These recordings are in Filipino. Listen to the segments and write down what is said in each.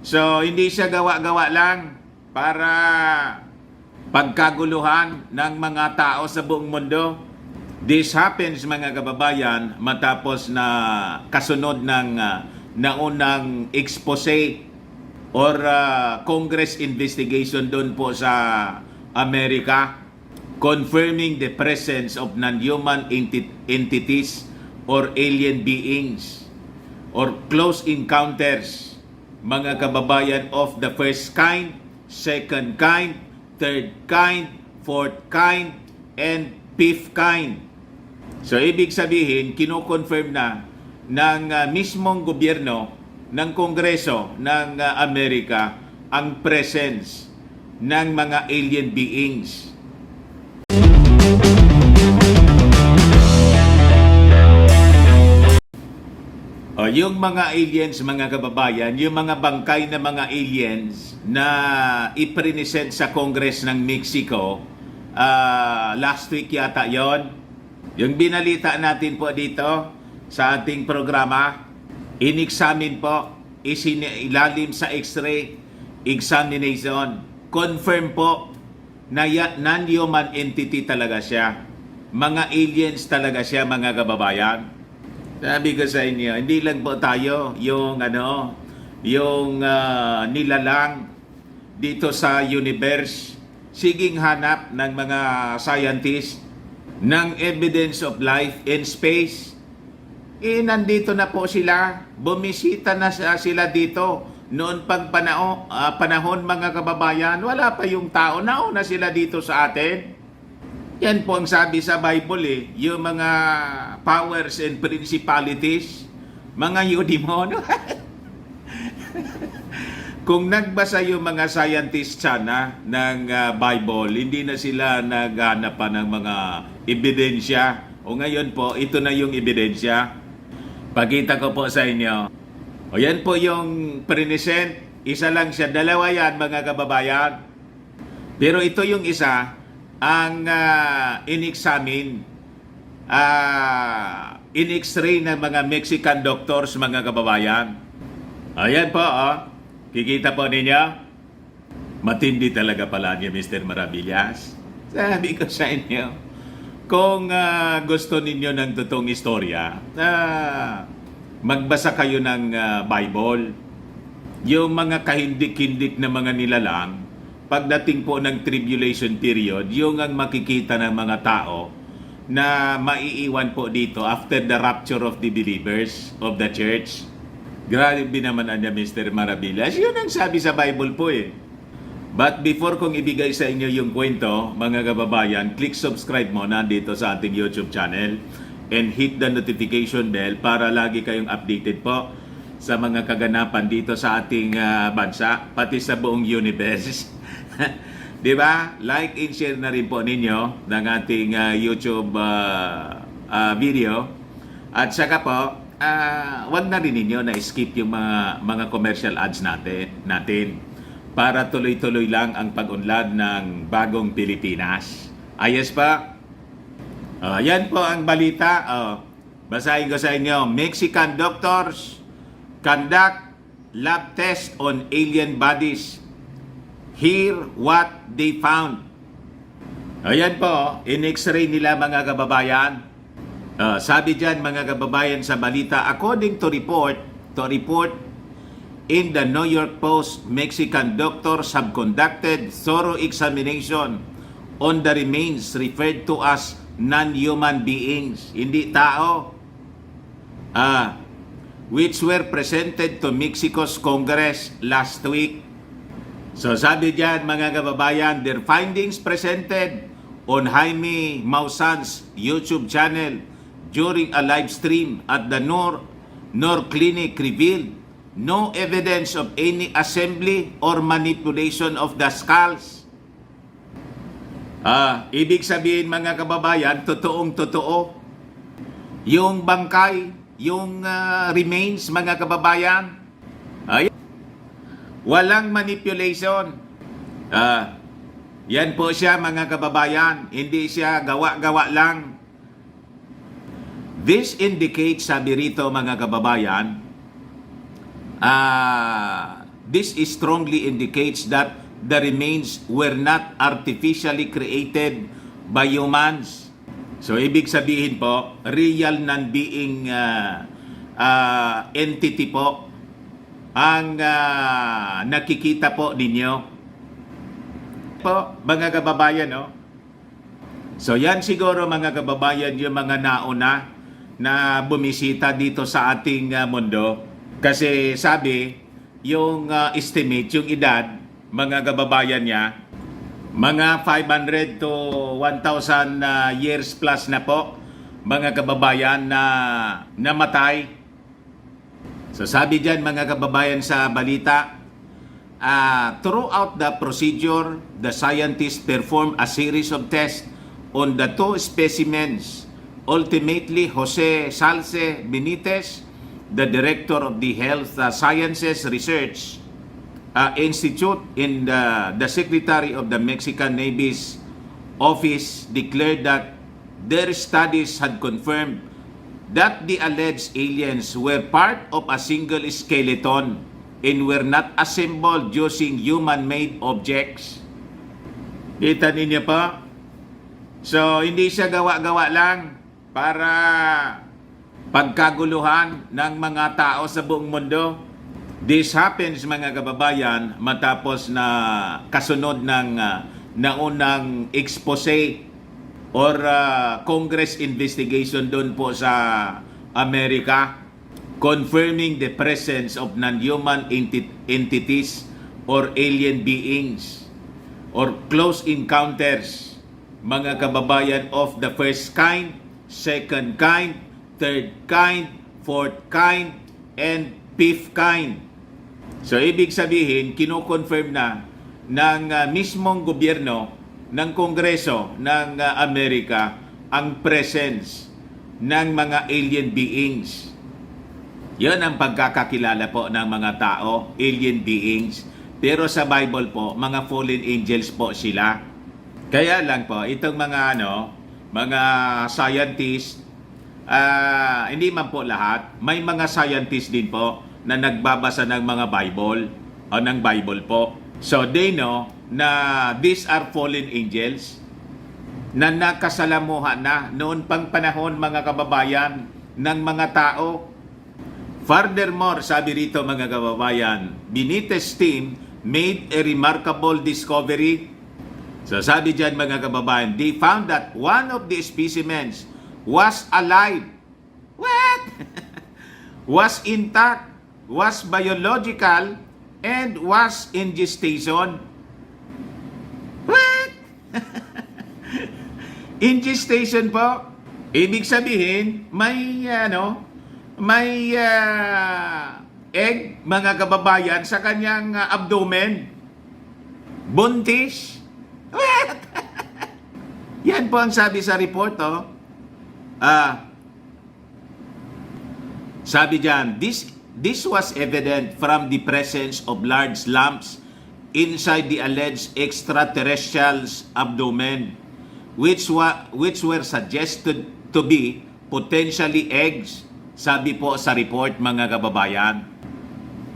So, hindi siya gawa-gawa lang para pagkaguluhan ng mga tao sa buong mundo. This happens, mga kababayan, matapos na kasunod ng naunang expose or Congress investigation doon po sa Amerika, confirming the presence of non-human entities or alien beings or close encounters, mga kababayan, of the first kind, second kind, third kind, fourth kind, and fifth kind. So, ibig sabihin, kino-confirm na ng mismong gobyerno ng Kongreso ng Amerika ang presence ng mga alien beings. Yung mga aliens, mga kababayan, yung mga bangkay na mga aliens na ipresent sa Congress ng Mexico, last week yata yon. Yung binalita natin po dito sa ating programa, in-examine po, isinilalim sa X-ray examination. Confirm po na non-human entity talaga siya. Mga aliens talaga siya, mga kababayan. Sabi ko sa inyo, hindi lang po tayo yung nilalang dito sa universe. Siging hanap ng mga scientists ng evidence of life in space. Nandito na po sila. Bumisita na sila dito. Noon pag panahon, mga kababayan, wala pa yung tao. Nauna sila dito sa atin. Yan po ang sabi sa Bible yung mga powers and principalities, mga yudemono. Kung nagbasa yung mga scientists sana ng Bible, hindi na sila naghanap pa ng mga ebidensya. O ngayon po, ito na yung ebidensya. Pakita ko po sa inyo. O yan po yung present. Isa lang siya. Dalawa yan, mga kababayan. Pero ito yung isa ang in-examine, in-x-ray ng mga Mexican doctors, mga kababayan. Ayan po, kikita po ninyo. Matindi talaga pala niya, Mr. Maravillas. Sabi ko sa inyo, kung gusto ninyo ng totoong istorya, magbasa kayo ng Bible. Yung mga kahindik-hindik na mga nilalang, pagdating po ng tribulation period, yung ang makikita ng mga tao na maiiwan po dito after the rapture of the believers of the church. Grabe naman anya, Mr. Maravillas. Yun ang sabi sa Bible po But before kong ibigay sa inyo yung kwento, mga kababayan, click subscribe mo na dito sa ating YouTube channel and hit the notification bell para lagi kayong updated po sa mga kaganapan dito sa ating bansa, pati sa buong universe. Di ba? Like and share na rin po ninyo ng ating YouTube video. At saka po, wag na rin ninyo na skip yung mga commercial ads natin para tuloy-tuloy lang ang pag-unlad ng bagong Pilipinas. Ayos pa? Yan po ang balita. Basahin ko sa inyo. Mexican doctors conduct lab test on alien bodies. Hear what they found. Ayan po, in-x-ray nila, mga kababayan. Sabi dyan, mga kababayan, sa balita, according to report in the New York Post, Mexican doctors have conducted thorough examination on the remains referred to as non-human beings, hindi tao, which were presented to Mexico's Congress last week. So sabi diyan, mga kababayan, their findings presented on Jaime Maussan's YouTube channel during a live stream at the Nor Clinic revealed no evidence of any assembly or manipulation of the skulls. Ibig sabihin, mga kababayan, totoong-totoo yung bangkay, yung remains, mga kababayan. Walang manipulation. Yan po siya, mga kababayan. Hindi siya gawa-gawa lang. This indicates, sabi rito, mga kababayan, this strongly indicates that the remains were not artificially created by humans. So ibig sabihin po, real non-being entity po ang nakikita po ninyo. Po, mga kababayan, no? So yan siguro mga kababayan yung mga nauna na bumisita dito sa ating mundo. Kasi sabi, yung estimate, yung edad, mga kababayan niya, mga 500 to 1,000 years plus na po, mga kababayan na namatay. So sabi dyan mga kababayan sa balita, throughout the procedure, the scientists performed a series of tests on the two specimens. Ultimately, Jose Salce Benitez, the director of the Health Sciences Research Institute in the Secretary of the Mexican Navy's office, declared that their studies had confirmed that the alleged aliens were part of a single skeleton and were not assembled using human-made objects. Kita ninyo pa? So, hindi siya gawa-gawa lang para pagkaguluhan ng mga tao sa buong mundo. This happens mga kababayan matapos na kasunod ng naunang expose or Congress investigation doon po sa Amerika confirming the presence of non-human entities or alien beings or close encounters, mga kababayan, of the first kind, second kind, third kind, fourth kind, and fifth kind. So, ibig sabihin, kino-confirm na ng mismong gobyerno ng Kongreso ng Amerika ang presence ng mga alien beings. Yan ang pagkakakilala po ng mga tao, alien beings. Pero sa Bible po, mga fallen angels po sila. Kaya lang po, itong mga mga scientists, hindi man po lahat, may mga scientists din po na nagbabasa ng mga Bible o ng Bible po. So they know na these are fallen angels na nakasalamuha na noon pang panahon mga kababayan ng mga tao. Furthermore, sabi rito mga kababayan, Benitez team made a remarkable discovery. So sabi dyan mga kababayan, they found that one of the specimens was alive. What? Was intact, was biological, and was in gestation. What? In gestation po, ibig sabihin, may egg, mga kababayan, sa kanyang abdomen. Buntis. What? Yan po ang sabi sa report, sabi dyan, this was evident from the presence of large lumps inside the alleged extraterrestrial's abdomen, which were suggested to be potentially eggs. Sabi po sa report mga kababayan,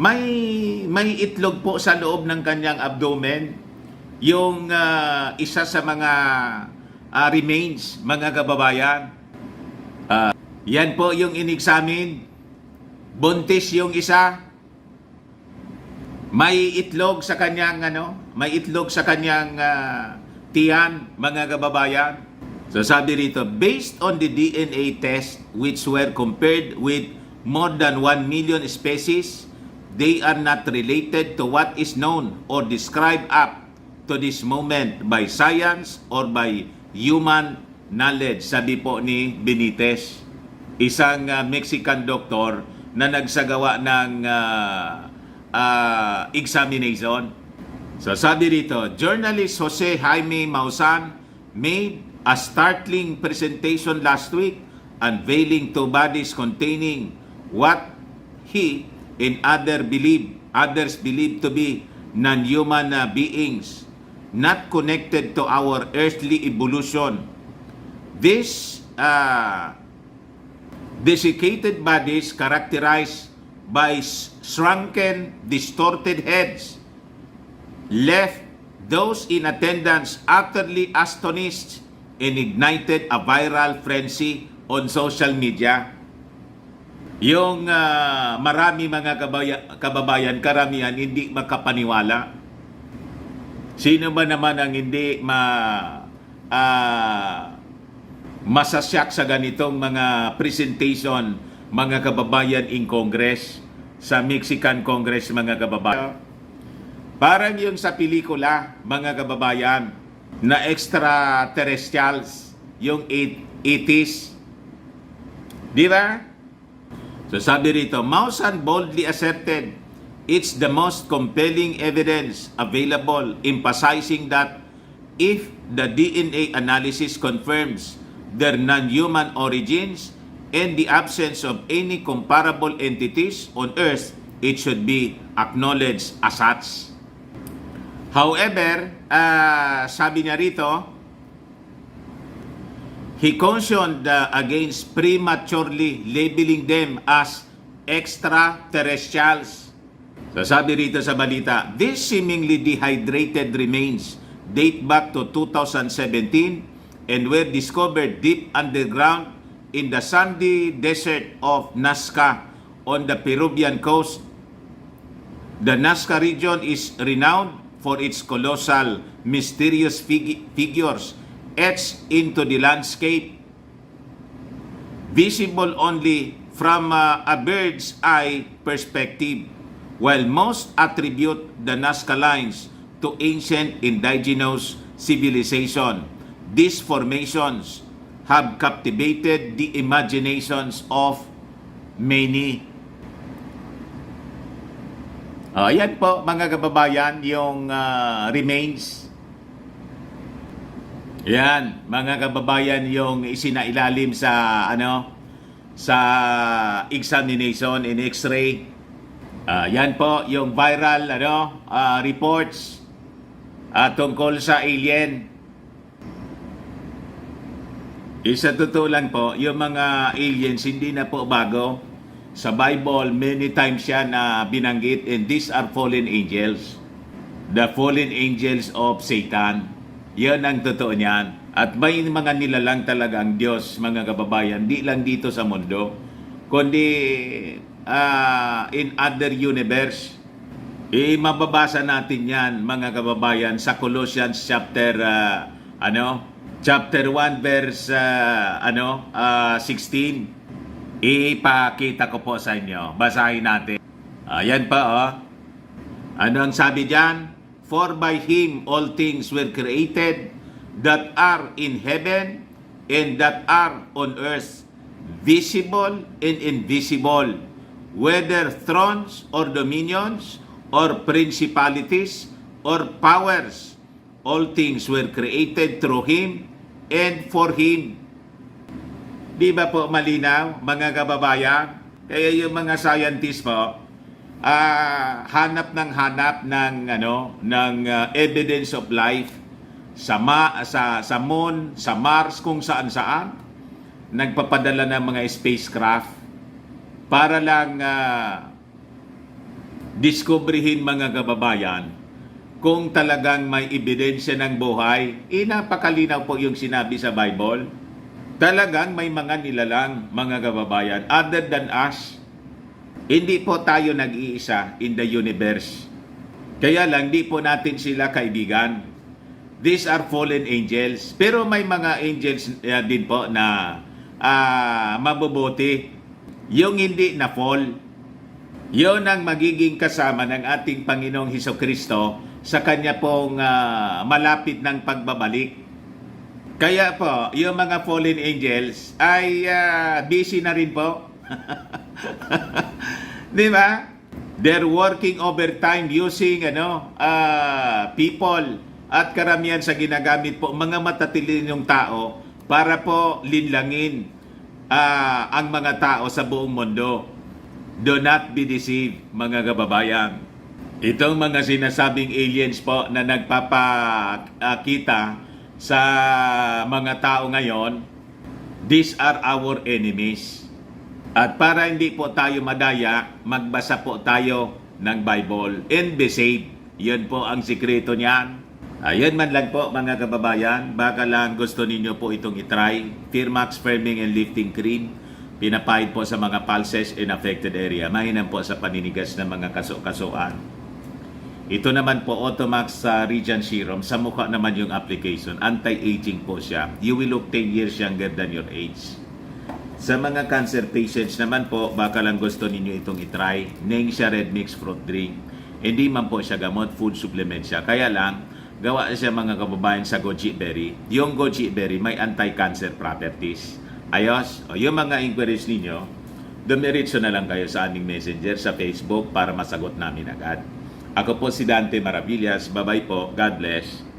may itlog po sa loob ng kanyang abdomen, yung isa sa mga remains mga kababayan. Yan po yung in-examine. Buntis yung isa. May itlog sa kanyang tiyan mga kababayan. So sabi rito, based on the DNA test which were compared with more than 1 million species, they are not related to what is known or described up to this moment by science or by human knowledge. Sabi po ni Benitez, isang Mexican doctor na nagsagawa ng examination. So sabi rito, journalist Jose Jaime Maussan made a startling presentation last week unveiling two bodies containing what he and others believe to be non-human beings not connected to our earthly evolution. These desiccated bodies characterized by shrunken, distorted heads, left those in attendance utterly astonished and ignited a viral frenzy on social media. Yung marami mga kababayan, karamihan hindi makapaniwala. Sino ba naman ang hindi masasyak sa ganitong mga presentation, mga kababayan in Congress, sa Mexican Congress, mga kababayan? Parang yung sa pelikula, mga kababayan, na extraterrestrials, yung 80s. Di ba? So sabi rito, Maussan boldly asserted, it's the most compelling evidence available, emphasizing that if the DNA analysis confirms their non-human origins and the absence of any comparable entities on Earth, it should be acknowledged as such. However, sabi niya rito, he cautioned against prematurely labeling them as extraterrestrials. So sabi rito sa balita, these seemingly dehydrated remains date back to 2017 and were discovered deep underground in the sandy desert of Nazca on the Peruvian coast. The Nazca region is renowned for its colossal, mysterious figures etched into the landscape, visible only from a bird's eye perspective, while most attribute the Nazca lines to ancient indigenous civilization. These formations have captivated the imaginations of many. Yan po mga kababayan, yung remains. Yan, mga kababayan, yung isinailalim sa sa examination in X-ray. Yan po yung viral reports tungkol sa alien. Isa totoo lang po, yung mga aliens hindi na po bago. Sa Bible, many times siya na binanggit, and these are fallen angels. The fallen angels of Satan. Yan ang totoo niyan. At may mga nilalang talaga ang Diyos, mga kababayan, di lang dito sa mundo, kundi in other universe. Mababasa natin yan, mga kababayan, sa Colossians chapter chapter 1 verse 16. Ipakita ko po sa inyo. Basahin natin. Yan pa Ano ang sabi diyan? For by Him all things were created that are in heaven and that are on earth, visible and invisible, whether thrones or dominions or principalities or powers. All things were created through Him and for Him. Di ba po malinaw, mga kababayan? Kaya yung mga scientists po, hanap ng evidence of life sa moon, sa Mars, kung saan-saan. Nagpapadala ng mga spacecraft para lang diskubrihin, mga kababayan, kung talagang may ebidensya ng buhay. Napakalinaw po yung sinabi sa Bible. Talagang may mga nilalang, mga kababayan, other than us. Hindi po tayo nag-iisa in the universe. Kaya lang, di po natin sila kaibigan. These are fallen angels. Pero may mga angels din po na mabubuti. Yung hindi na fall, yun ang magiging kasama ng ating Panginoong Hesukristo sa Kanya pong malapit ng pagbabalik. Kaya po, yung mga fallen angels ay busy na rin po. Di ba? They're working overtime using people at karamihan sa ginagamit po mga matatilinong tao para po linlangin ang mga tao sa buong mundo. Do not be deceived, mga kababayan. Itong mga sinasabing aliens po na nagpapakita sa mga tao ngayon, these are our enemies. At para hindi po tayo madaya, magbasa po tayo ng Bible and be saved. Yan po ang sikreto niyan. Ayun man lang po mga kababayan, baka lang gusto ninyo po itong itry. Firmax Firming and Lifting Cream, pinapahid po sa mga pulses in affected area. Mahinam po sa paninigas ng mga kaso-kasuan. Ito naman po Automax sa Region Serum. Sa mukha naman yung application. Anti-aging po siya. You will look 10 years younger than your age. Sa mga cancer patients naman po, baka lang gusto ninyo itong itry. Ning siya red mix fruit drink. Hindi man po siya gamot, food supplement siya. Kaya lang, gawa siya mga kababayan sa goji berry. Yung goji berry may anti-cancer properties. Ayos, o yung mga inquiries ninyo, dumiretso na lang kayo sa aming messenger sa Facebook para masagot namin agad. Ako po si Dante Maravillas. Bye-bye po. God bless.